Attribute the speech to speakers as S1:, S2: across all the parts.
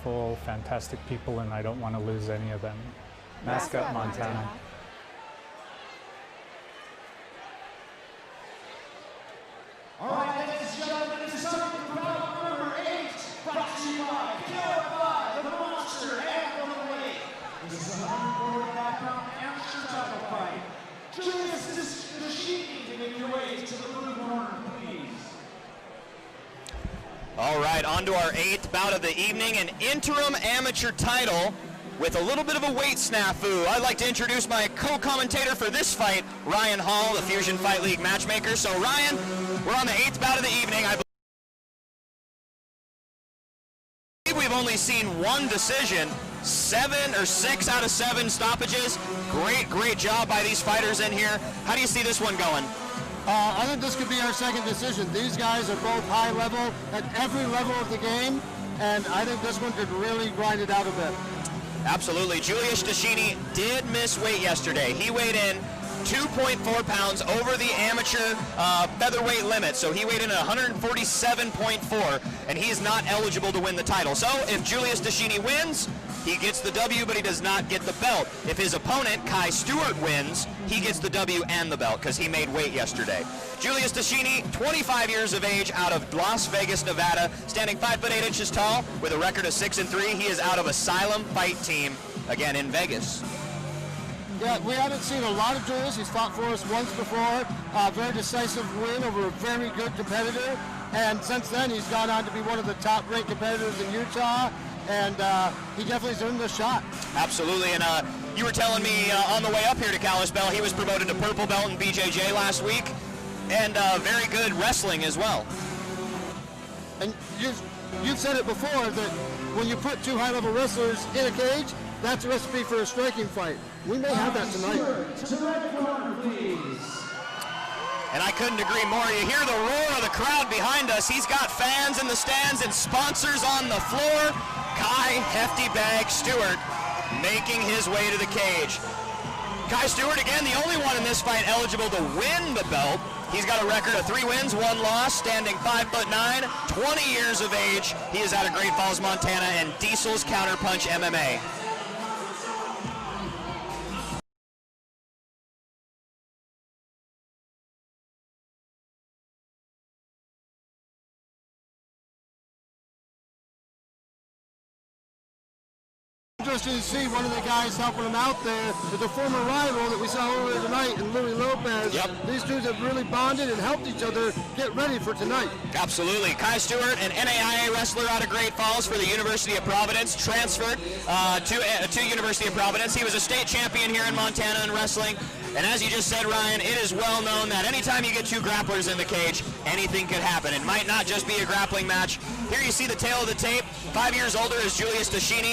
S1: wonderful, fantastic people, and I don't want to lose any of them. Mascot, Montana.
S2: All right, ladies and gentlemen, it's starting from bout number 8, brought to you by KOFI, the Monster and the Lake. This is a 145-pound amateur title fight. Julius Descheenie to make your way to the blue corner, please.
S3: All right, on to our 8th bout of the evening, an interim amateur title with a little bit of a weight snafu. I'd like to introduce my co-commentator for this fight, Ryan Hall, the Fusion Fight League matchmaker. So Ryan, we're on the 8th bout of the evening. I believe we've only seen one decision, 7 or 6 out of 7 stoppages. Great job by these fighters in here. How do you see this one going?
S4: I think this could be our second decision. These guys are both high level at every level of the game, and I think this one could really grind it out a bit.
S3: Absolutely. Julius Descheenie did miss weight yesterday. He weighed in 2.4 pounds over the amateur featherweight limit. So he weighed in at 147.4, and he is not eligible to win the title. So if Julius Descheenie wins, he gets the W, but he does not get the belt. If his opponent, Kai Stewart, wins, he gets the W and the belt because he made weight yesterday. Julius Descheenie, 25 years of age, out of Las Vegas, Nevada, standing 5'8" tall with a record of 6-3. He is out of Asylum Fight Team, again in Vegas.
S4: Yeah, we haven't seen a lot of Julius. He's fought for us once before. Very decisive win over a very good competitor. And since then, he's gone on to be one of the top-ranked competitors in Utah. And he definitely has earned a shot.
S3: Absolutely. And you were telling me on the way up here to Kalispell, he was promoted to purple belt in BJJ last week. And very good wrestling as well.
S4: And you've said it before that when you put 2 high-level wrestlers in a cage, that's a recipe for a striking fight. We may have that tonight.
S3: And I couldn't agree more. You hear the roar of the crowd behind us. He's got fans in the stands and sponsors on the floor. Kai Hefty Bag Stewart making his way to the cage. Kai Stewart, again, the only one in this fight eligible to win the belt. He's got a record of 3 wins, 1 loss, standing 5'9", 20 years of age. He is out of Great Falls, Montana, and Diesel's Counterpunch MMA.
S4: Interesting to see one of the guys helping him out there is a former rival that we saw earlier tonight in Louis Lopez.
S3: Yep.
S4: These two have really bonded and helped each other get ready for tonight.
S3: Absolutely. Kai Stewart, an NAIA wrestler out of Great Falls for the University of Providence, transferred to University of Providence. He was a state champion here in Montana in wrestling. And as you just said, Ryan, it is well known that anytime you get 2 grapplers in the cage, anything could happen. It might not just be a grappling match. Here you see the tail of the tape. 5 years older is Julius Descheenie.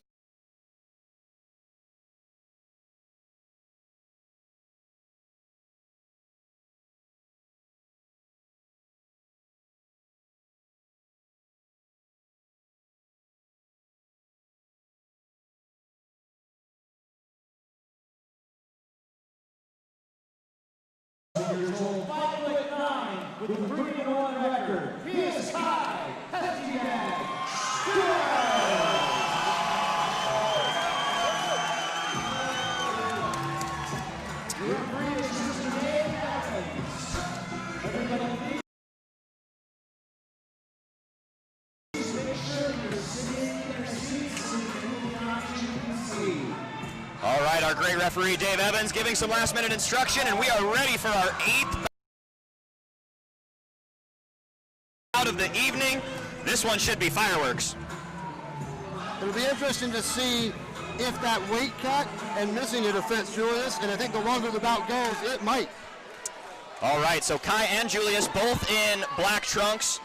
S2: Years old, 5'9", with a 3-1 record. He is Kai Hefty Bag Stewart. Your referee is Mr. Dave Evans. Everybody, please make sure you're sitting in your seats so you can see.
S3: All right, our great referee, Dave Evans, giving some last-minute instruction, and we are ready for our 8th bout of the evening. This one should be fireworks.
S4: It'll be interesting to see if that weight cut and missing it affects Julius, and I think the longer the bout goes, it might.
S3: All right, so Kai and Julius both in black trunks.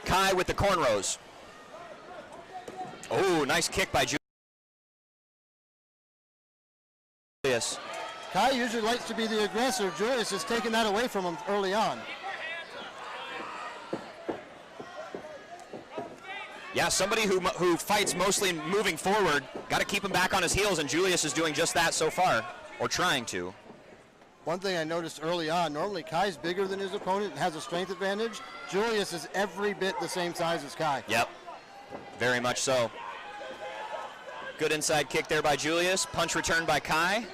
S3: Kai with the cornrows. Oh, nice kick by Julius.
S4: Kai usually likes to be the aggressor. Julius has taken that away from him early on.
S3: Yeah, somebody who fights mostly moving forward, got to keep him back on his heels, and Julius is doing just that so far, or trying to.
S4: One thing I noticed early on, normally Kai's bigger than his opponent and has a strength advantage. Julius is every bit the same size as Kai.
S3: Yep, very much so. Good inside kick there by Julius. Punch returned by Kai.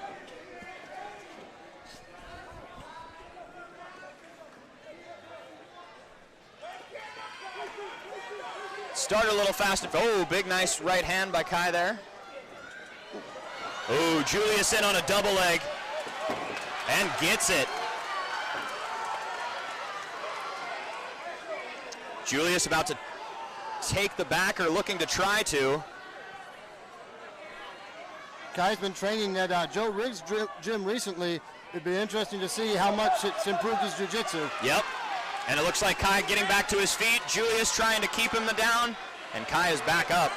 S3: Started a little fast. Oh, big nice right hand by Kai there. Oh, Julius in on a double leg and gets it. Julius about to take the back, or looking to try to.
S4: Kai's been training at Joe Riggs' gym recently. It'd be interesting to see how much it's improved his jiu-jitsu.
S3: Yep. And it looks like Kai getting back to his feet. Julius trying to keep him down, and Kai is back up.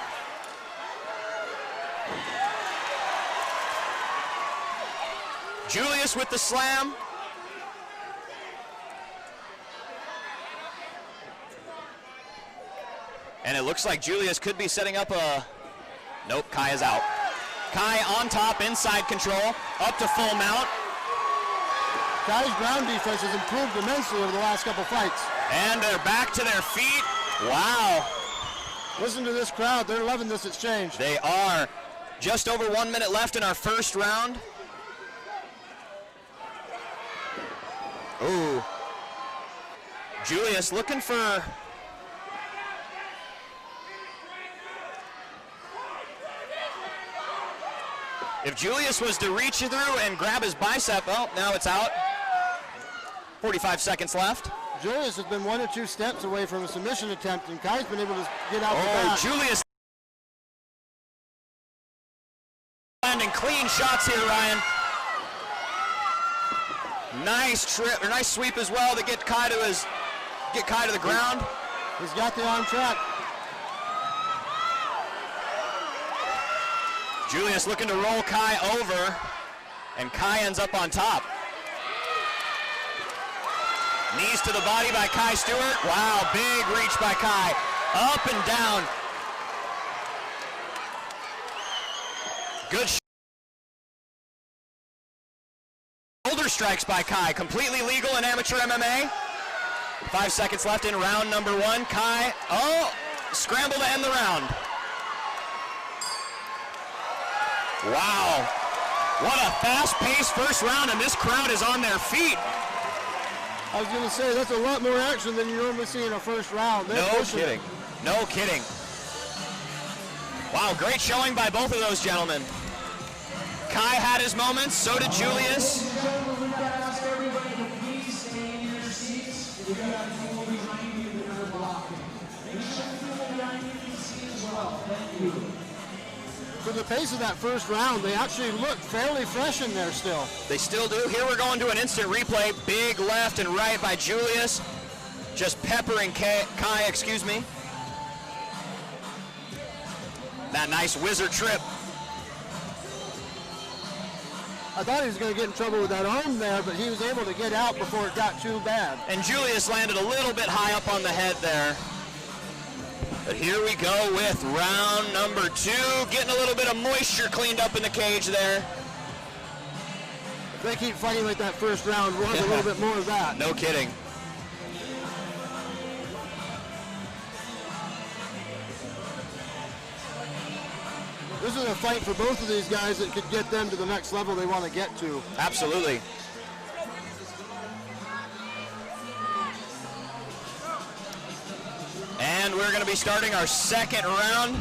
S3: Julius with the slam. And it looks like Julius could be setting up a... Nope, Kai is out. Kai on top, inside control, up to full mount.
S4: Kai's ground defense has improved immensely over the last couple fights.
S3: And they're back to their feet. Wow.
S4: Listen to this crowd. They're loving this exchange.
S3: They are. Just over 1 minute left in our first round. Ooh. Julius looking for... If Julius was to reach through and grab his bicep, oh, now it's out. 45 seconds left.
S4: Julius has been 1 or 2 steps away from a submission attempt, and Kai's been able to get out the back.
S3: Julius landing clean shots here, Ryan. Nice trip, or nice sweep as well to get Kai to the ground.
S4: He's got the arm track.
S3: Julius looking to roll Kai over, and Kai ends up on top. Knees to the body by Kai Stewart. Wow, big reach by Kai. Up and down. Good shoulder strikes by Kai. Completely legal in amateur MMA. 5 seconds left in round number 1. Kai, scramble to end the round. Wow, what a fast-paced first round, and this crowd is on their feet.
S4: I was going to say, that's a lot more action than you normally see in a first round.
S3: No kidding. No kidding. Wow, great showing by both of those gentlemen. Kai had his moments, so did Julius.
S4: For the pace of that first round, they actually look fairly fresh in there still.
S3: They still do. Here we're going to an instant replay. Big left and right by Julius. Just peppering Kai, excuse me. That nice wizard trip.
S4: I thought he was going to get in trouble with that arm there, but he was able to get out before it got too bad.
S3: And Julius landed a little bit high up on the head there. But here we go with round number 2, getting a little bit of moisture cleaned up in the cage there.
S4: If they keep fighting like that first round, we'll have a little bit more of that.
S3: No kidding.
S4: This is a fight for both of these guys that could get them to the next level they want to get to.
S3: Absolutely. And we're going to be starting our second round.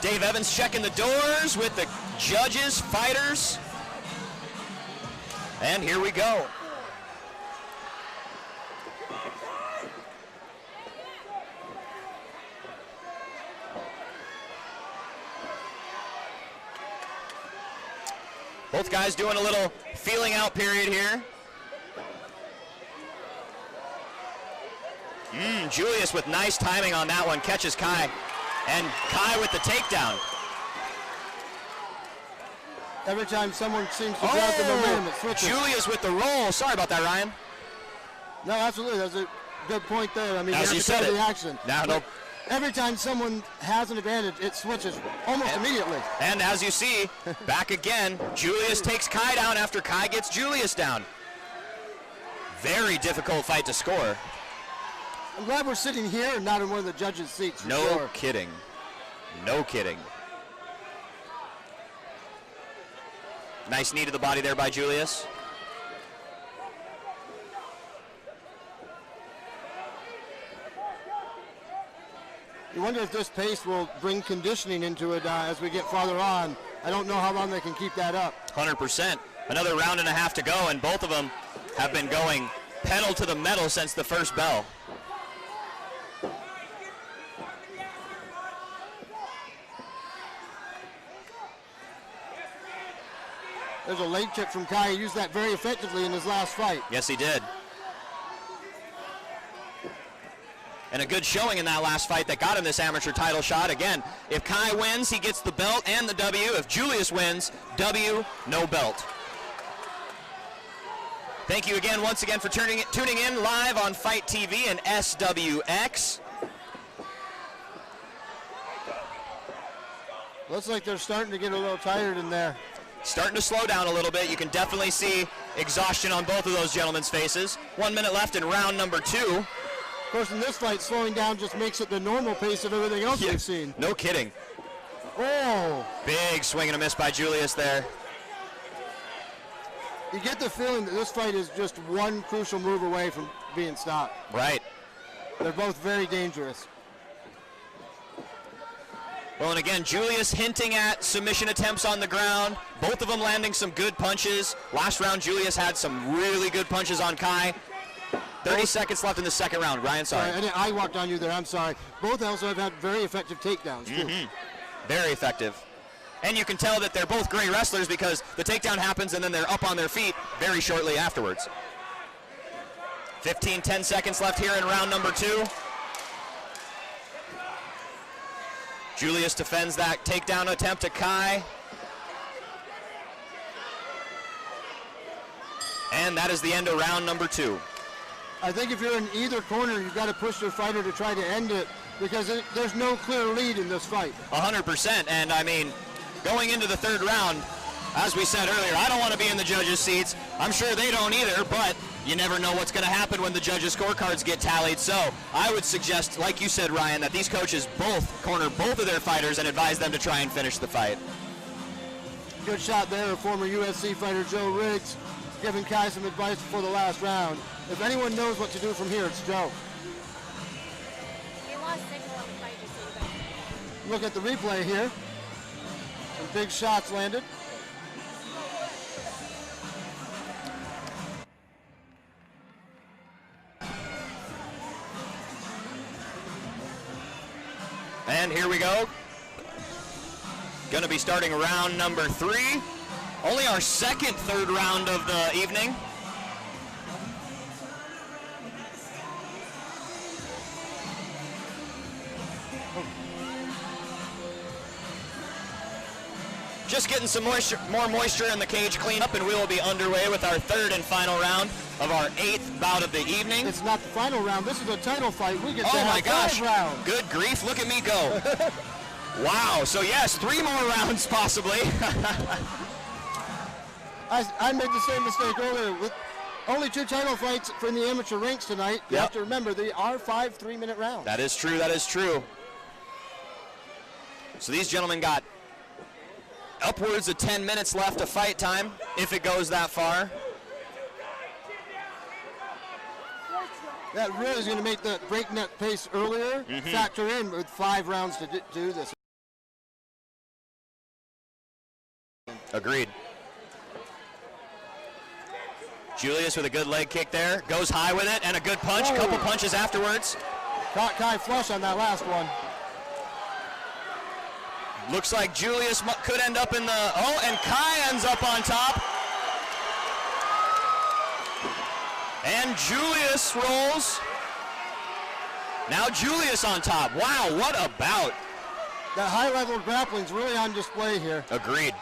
S3: Dave Evans checking the doors with the judges, fighters. And here we go. Both guys doing a little feeling out period here. Julius with nice timing on that one, catches Kai. And Kai with the takedown.
S4: Every time someone seems to grab the momentum, it switches.
S3: Julius with the roll. Sorry about that, Ryan.
S4: No, absolutely. That's a good point there. I mean,
S3: As you said it.
S4: the action.
S3: Now, no.
S4: Every time someone has an advantage, it switches almost immediately.
S3: And as you see, back again, Julius takes Kai down after Kai gets Julius down. Very difficult fight to score.
S4: I'm glad we're sitting here and not in one of the judges' seats.
S3: No kidding. No kidding. Nice knee to the body there by Julius.
S4: You wonder if this pace will bring conditioning into it as we get farther on. I don't know how long they can keep that up.
S3: 100%. Another round and a half to go, and both of them have been going pedal to the metal since the first bell.
S4: There's a leg kick from Kai. He used that very effectively in his last fight.
S3: Yes, he did. And a good showing in that last fight that got him this amateur title shot. Again, if Kai wins, he gets the belt and the W. If Julius wins, W, no belt. Thank you again, once again, for tuning in live on Fight TV and SWX.
S4: Looks like they're starting to get a little tired in there.
S3: Starting to slow down a little bit. You can definitely see exhaustion on both of those gentlemen's faces. 1 minute left in round number 2.
S4: Of course, in this fight, slowing down just makes it the normal pace of everything else we've seen.
S3: No kidding.
S4: Oh!
S3: Big swing and a miss by Julius there.
S4: You get the feeling that this fight is just one crucial move away from being stopped.
S3: Right.
S4: They're both very dangerous.
S3: Well, and again, Julius hinting at submission attempts on the ground. Both of them landing some good punches. Last round, Julius had some really good punches on Kai. 30 seconds left in the second round. Ryan, sorry.
S4: I walked on you there. I'm sorry. Both also have had very effective takedowns, too.
S3: Very effective. And you can tell that they're both great wrestlers because the takedown happens and then they're up on their feet very shortly afterwards. 10 seconds left here in round number 2. Julius defends that takedown attempt to Kai. And that is the end of round number 2.
S4: I think if you're in either corner, you've got to push your fighter to try to end it because there's no clear lead in this fight.
S3: 100%. And I mean, going into the third round, as we said earlier, I don't want to be in the judges' seats. I'm sure they don't either, but you never know what's going to happen when the judges' scorecards get tallied. So I would suggest, like you said, Ryan, that these coaches corner both of their fighters and advise them to try and finish the fight.
S4: Good shot there, former UFC fighter Joe Riggs, giving Kai some advice before the last round. If anyone knows what to do from here, it's Joe.
S5: He lost signal on the fight, just so you know.
S4: Look at the replay here. Some big shots landed.
S3: And here we go. Going to be starting round number 3. Only our second third round of the evening. Just getting some more moisture in the cage cleanup, and we will be underway with our third and final round of our 8th bout of the evening.
S4: It's not the final round. This is a title fight. We get to
S3: oh my
S4: have
S3: gosh!
S4: 5 rounds.
S3: Good grief! Look at me go! Wow. So yes, 3 more rounds possibly.
S4: I made the same mistake earlier. With only 2 title fights from the amateur ranks tonight, you have to remember they are 5 3-minute rounds.
S3: That is true. That is true. So these gentlemen got upwards of 10 minutes left of fight time, if it goes that far.
S4: That really is going to make the breakneck pace earlier factor in with 5 rounds to do this.
S3: Agreed. Julius with a good leg kick there, goes high with it, and a good punch, couple punches afterwards.
S4: Caught Kai flush on that last one.
S3: Looks like Julius could end up in the, and Kai ends up on top. And Julius rolls. Now Julius on top. Wow, what a bout.
S4: That high level of grappling is really on display here.
S3: Agreed.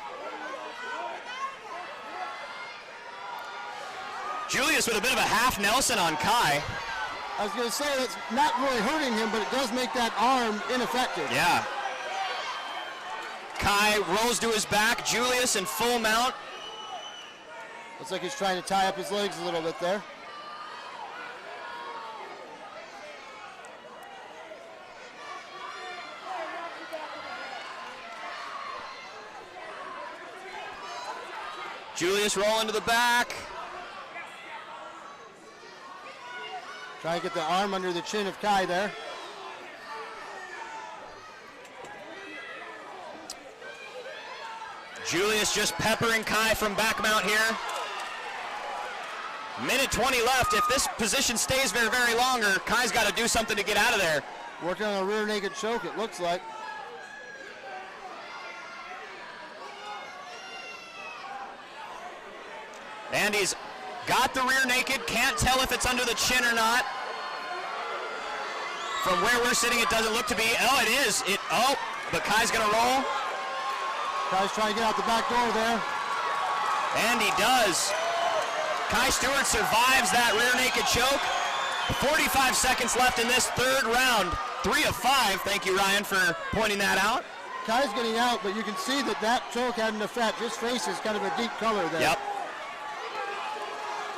S3: Julius with a bit of a half Nelson on Kai.
S4: I was going to say that's not really hurting him, but it does make that arm ineffective.
S3: Yeah. Kai rolls to his back. Julius in full mount.
S4: Looks like he's trying to tie up his legs a little bit there.
S3: Julius rolling to the back.
S4: Try to get the arm under the chin of Kai there.
S3: Julius just peppering Kai from back mount here. Minute 20 left. If this position stays very, very longer, Kai's got to do something to get out of there.
S4: Working on a rear naked choke, it looks like.
S3: And he's got the rear naked. Can't tell if it's under the chin or not. From where we're sitting, it doesn't look to be. Oh, it is. But Kai's going to roll.
S4: Kai's trying to get out the back door there.
S3: And he does. Kai Stewart survives that rear naked choke. 45 seconds left in this third round. 3 of 5. Thank you, Ryan, for pointing that out.
S4: Kai's getting out, but you can see that that choke had an effect. His face is kind of a deep color there.
S3: Yep.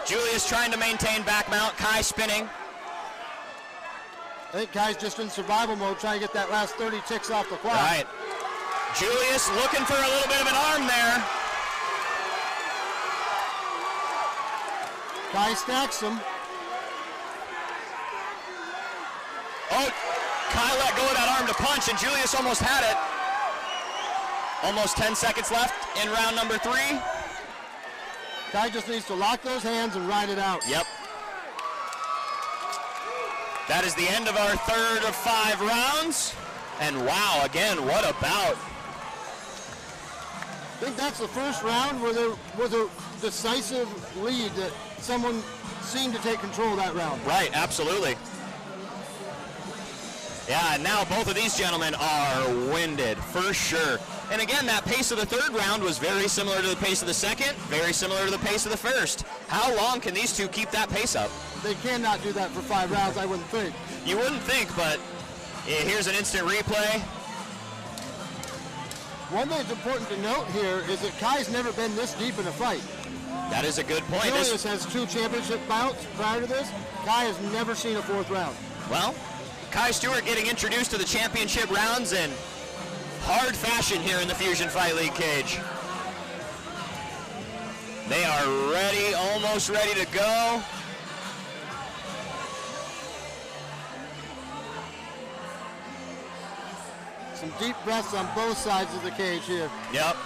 S3: Julius trying to maintain back mount. Kai spinning.
S4: I think Kai's just in survival mode, trying to get that last 30 ticks off the clock.
S3: Right. Julius looking for a little bit of an arm there.
S4: Kai stacks him.
S3: Oh, Kai let go of that arm to punch, and Julius almost had it. Almost 10 seconds left in round number 3.
S4: Kai just needs to lock those hands and ride it out.
S3: Yep. That is the end of our third of 5 rounds. And wow, again, what a bout.
S4: I think that's the first round where there was a decisive lead that someone seemed to take control of that round.
S3: Right, absolutely. Yeah, and now both of these gentlemen are winded, for sure. And again, that pace of the third round was very similar to the pace of the second, very similar to the pace of the first. How long can these two keep that pace up?
S4: They cannot do that for 5 rounds, I wouldn't think.
S3: You wouldn't think, but here's an instant replay.
S4: One thing that's important to note here is that Kai's never been this deep in a fight.
S3: That is a good point.
S4: Julius has 2 championship bouts prior to this. Kai has never seen a 4th round.
S3: Well, Kai Stewart getting introduced to the championship rounds in hard fashion here in the Fusion Fight League cage. They are ready, almost ready to go.
S4: Some deep breaths on both sides of the cage here.
S3: Yep.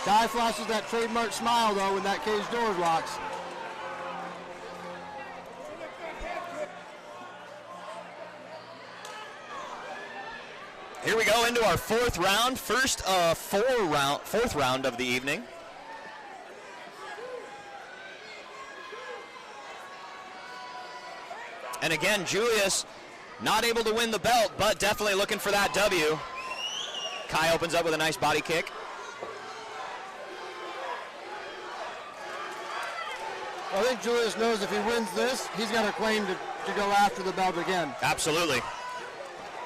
S4: Kai flashes that trademark smile, though, when that cage door locks.
S3: Here we go into our 4th round, first 4th round of the evening. And again, Julius not able to win the belt, but definitely looking for that W. Kai opens up with a nice body kick.
S4: I think Julius knows if he wins this, he's got a claim to go after the belt again.
S3: Absolutely.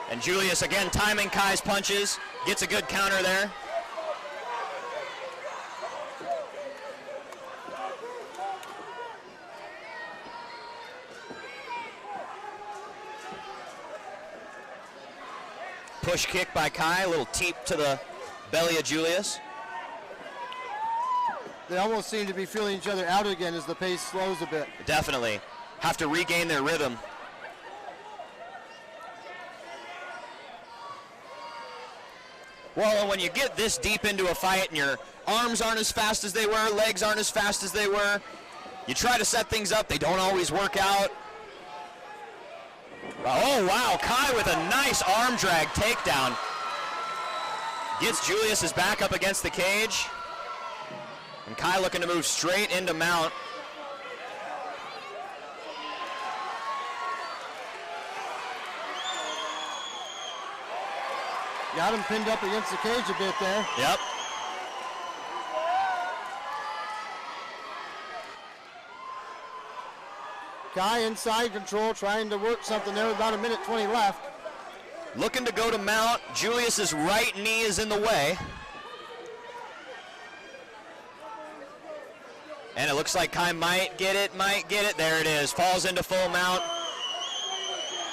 S3: And Julius again timing Kai's punches, gets a good counter there. Push kick by Kai, a little teep to the belly of Julius.
S4: They almost seem to be feeling each other out again as the pace slows a bit.
S3: Definitely. Have to regain their rhythm. Well, when you get this deep into a fight and your arms aren't as fast as they were, legs aren't as fast as they were, you try to set things up, they don't always work out. Oh, wow, Kai with a nice arm drag takedown. Gets Julius's back up against the cage. And Kai looking to move straight into mount.
S4: Got him pinned up against the cage a bit there.
S3: Yep.
S4: Kai inside control, trying to work something there with about 1:20 left.
S3: Looking to go to mount. Julius's right knee is in the way. And it looks like Kai might get it. There it is. Falls into full mount.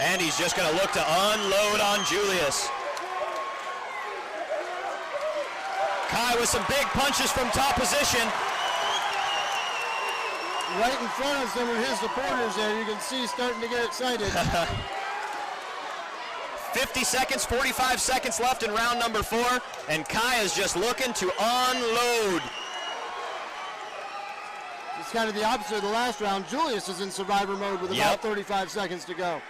S3: And he's just going to look to unload on Julius. Kai with some big punches from top position.
S4: Right in front of some of his supporters there, you can see starting to get excited.
S3: 50 seconds, 45 seconds left in round number 4, and Kai is just looking to unload.
S4: It's kind of the opposite of the last round. Julius is in survivor mode with about 35 seconds to go.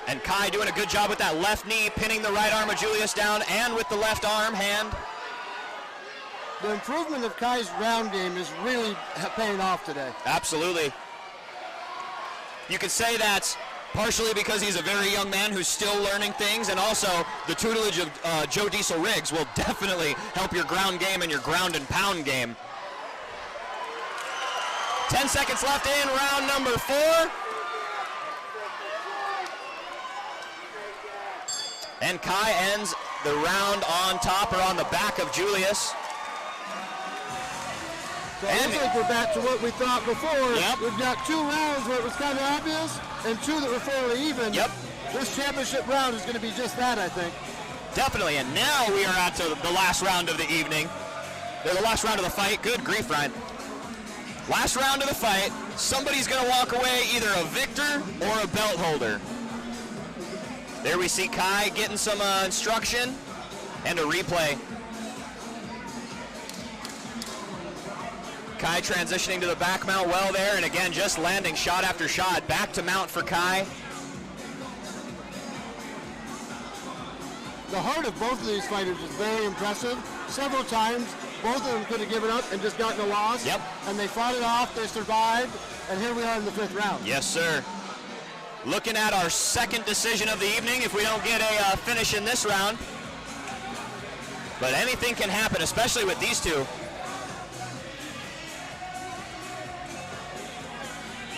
S3: And Kai doing a good job with that left knee, pinning the right arm of Julius down, and with the left arm, hand.
S4: The improvement of Kai's round game is really paying off today.
S3: Absolutely. You could say that's partially because he's a very young man who's still learning things, and also the tutelage of Joe Diesel Riggs will definitely help your ground game and your ground and pound game. 10 seconds left in round number 4. And Kai ends the round on top, or on the back of Julius.
S4: So it looks like we're back to what we thought before.
S3: Yep.
S4: We've got 2 rounds where it was kind of obvious, and 2 that were fairly even.
S3: Yep.
S4: This championship round is going to be just that, I think.
S3: Definitely, and now we are at the last round of the evening. The last round of the fight. Good grief, Ryan. Last round of the fight. Somebody's going to walk away either a victor or a belt holder. There we see Kai getting some instruction and a replay. Kai transitioning to the back mount well there, and again just landing shot after shot. Back to mount for Kai.
S4: The heart of both of these fighters is very impressive. Several times, both of them could have given up and just gotten a loss.
S3: Yep.
S4: And they fought it off, they survived, and here we are in the 5th round.
S3: Yes, sir. Looking at our second decision of the evening if we don't get a finish in this round. But anything can happen, especially with these two.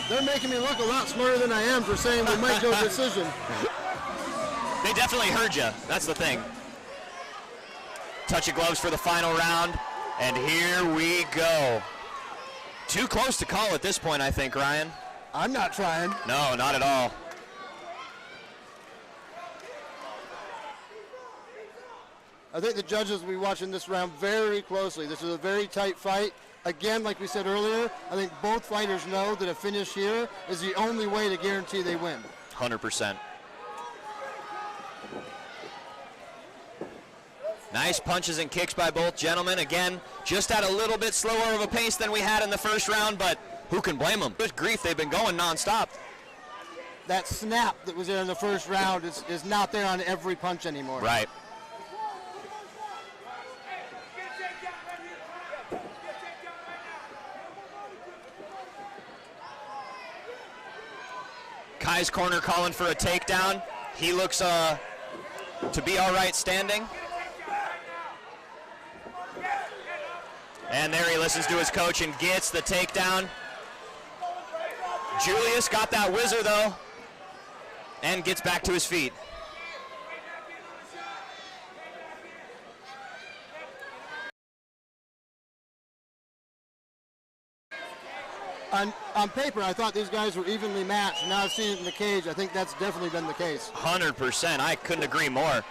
S4: They're making me look a lot smarter than I am for saying we might go decision.
S3: They definitely heard you. That's the thing. Touch of gloves for the final round. And here we go. Too close to call at this point, I think, Ryan.
S4: I'm not trying.
S3: No, not at all.
S4: I think the judges will be watching this round very closely. This is a very tight fight. Again, like we said earlier, I think both fighters know that a finish here is the only way to guarantee they win.
S3: 100%. Nice punches and kicks by both gentlemen. Again, just at a little bit slower of a pace than we had in the first round, but who can blame them? Good grief, they've been going nonstop.
S4: That snap that was there in the first round is not there on every punch anymore.
S3: Right. Kai's corner calling for a takedown. He looks to be all right standing. And there he listens to his coach and gets the takedown. Julius got that whizzer though and gets back to his feet.
S4: On paper, I thought these guys were evenly matched. Now I've seen it in the cage. I think that's definitely been the case.
S3: 100%. I couldn't agree more.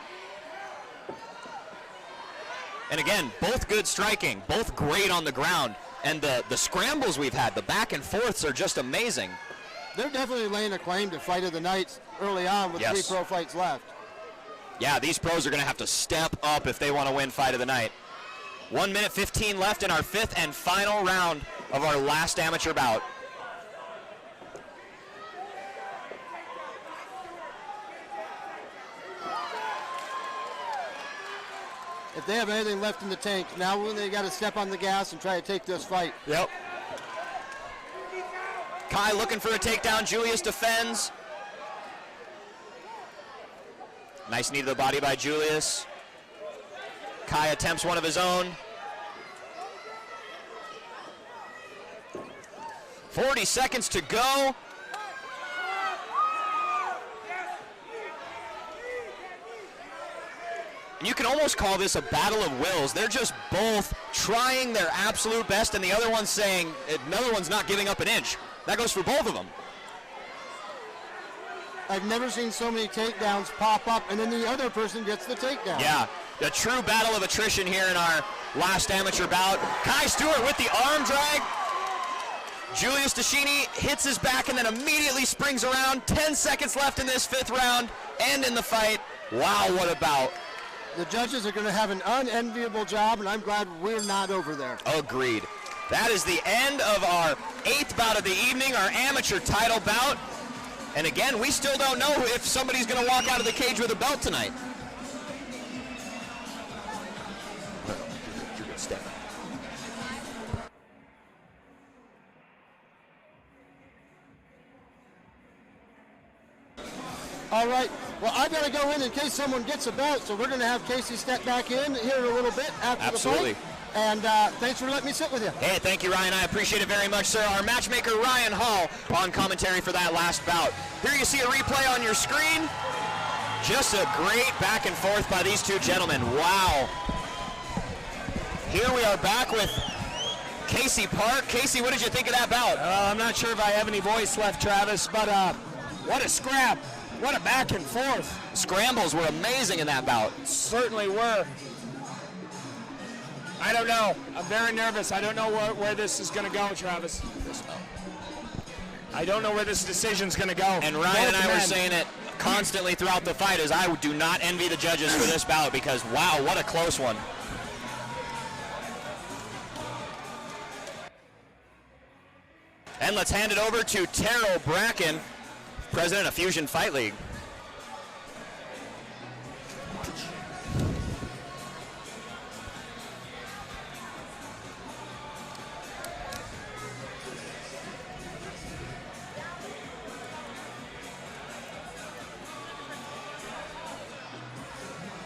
S3: And again, both good striking, both great on the ground. And the scrambles we've had, the back and forths are just amazing.
S4: They're definitely laying a claim to fight of the night early on with 3 pro fights left.
S3: Yeah, these pros are going to have to step up if they want to win fight of the night. 1 minute 15 left in our 5th and final round of our last amateur bout.
S4: If they have anything left in the tank, now when they got to step on the gas and try to take this fight.
S3: Yep. Kai looking for a takedown. Julius defends. Nice knee to the body by Julius. Kai attempts one of his own. 40 seconds to go. And you can almost call this a battle of wills. They're just both trying their absolute best, and the other one's saying, another one's not giving up an inch. That goes for both of them.
S4: I've never seen so many takedowns pop up, and then the other person gets the takedown.
S3: Yeah, the true battle of attrition here in our last amateur bout. Kai Stewart with the arm drag. Julius Descheenie hits his back and then immediately springs around. 10 seconds left in this 5th round and in the fight. Wow, what a bout.
S4: The judges are going to have an unenviable job, and I'm glad we're not over there.
S3: Agreed. That is the end of our 8th bout of the evening, our amateur title bout. And again, we still don't know if somebody's going to walk out of the cage with a belt tonight.
S4: All right. Well, I got to go in case someone gets a belt, so we're going to have Casey step back in here in a little bit after
S3: Absolutely.
S4: the fight. And thanks for letting me sit with you.
S3: Hey, thank you, Ryan. I appreciate it very much, sir. Our matchmaker, Ryan Hall, on commentary for that last bout. Here you see a replay on your screen. Just a great back and forth by these two gentlemen. Wow. Here we are back with Casey Park. Casey, what did you think of that bout?
S6: I'm not sure if I have any voice left, Travis, but what a scrap. What a back and forth.
S3: Scrambles were amazing in that bout.
S6: Certainly were. I don't know. I'm very nervous. I don't know where this is going to go, Travis. I don't know where this decision's going to go.
S3: And Ryan and I were saying it constantly throughout the fight as I do not envy the judges for this bout because, wow, what a close one. And let's hand it over to Terrell Bracken, president of Fusion Fight League.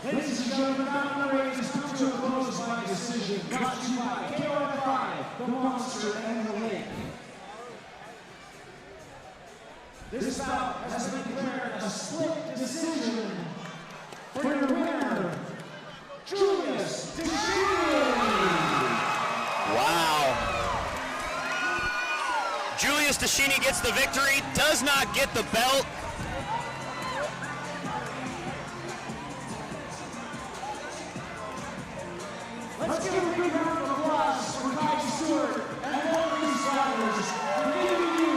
S2: Ladies and gentlemen, now the race has come to a close by decision. Brought to you by KO5, the Monster, and the Lake. This bout has been declared a split decision for the winner, Julius Descheenie.
S3: Wow. Julius Descheenie gets the victory, does not get the belt.
S2: Let's give a big round of applause for Kai Stewart and all these fighters for giving you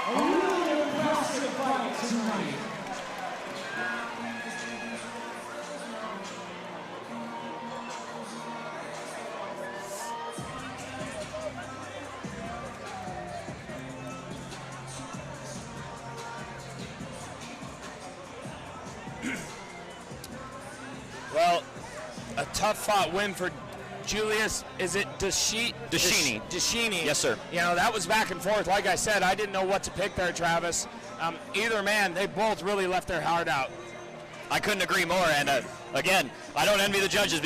S2: a really impressive fight tonight.
S6: Well, a tough-fought win for Julius. Is it
S3: Descheenie.
S6: Descheenie.
S3: Yes, sir.
S6: You know, that was back and forth. Like I said, I didn't know what to pick there, Travis. Either man, they both really left their heart out.
S3: I couldn't agree more. And again, I don't envy the judges.